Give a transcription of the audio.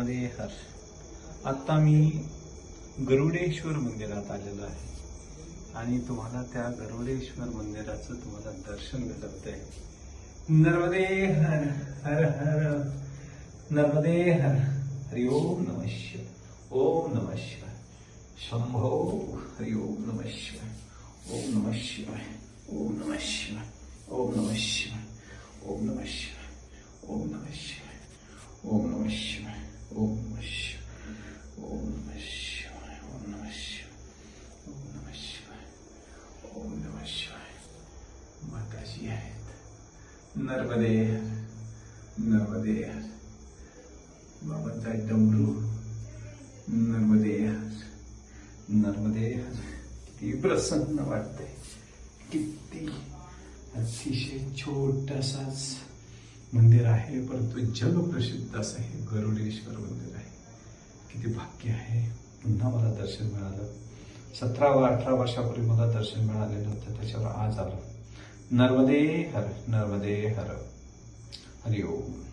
नर्मदे हर. आता मी गरुडेश्वर मंदिरात आलेलो आहे आणि तुम्हाला त्या गरुडेश्वर मंदिराचं तुम्हाला दर्शन घडवतंय. नर्मदे हर हर हर नर्मदे हर. हरि ओम नमः शिवाय. ओम नमः शिवाय. शंभो. हरि ओम नमः शिवाय. ओम नमः शिवाय. ओम नमः शिवाय. ओम नमः शिवाय. ओम नमः शिवाय. ओम नमः शिवाय. ओम नमः शिवाय. ओम नमः शिवाय. ओम नमः शिवाय. ओम नमः शिवाय. ओम नमः शिवाय. ओम नमः शिवाय. माताजी आहेत. नर्मदे हर. नर्मदे हर. बाबांचा डमरू. नर्मदे हर. नर्मदे हर. किती प्रसन्न वाटते. किती अतिशय छोटासाच मंदिर आहे, परंतु जगप्रसिद्ध असं हे गरुडेश्वर मंदिर आहे. किती भाग्य आहे. पुन्हा मला दर्शन मिळालं. 17-18 वर्षापूर्वी मला दर्शन मिळालेलं होतं, त्याच्यावर आज आलं. नर्मदे हर. नर्मदे हर. हरि ओम.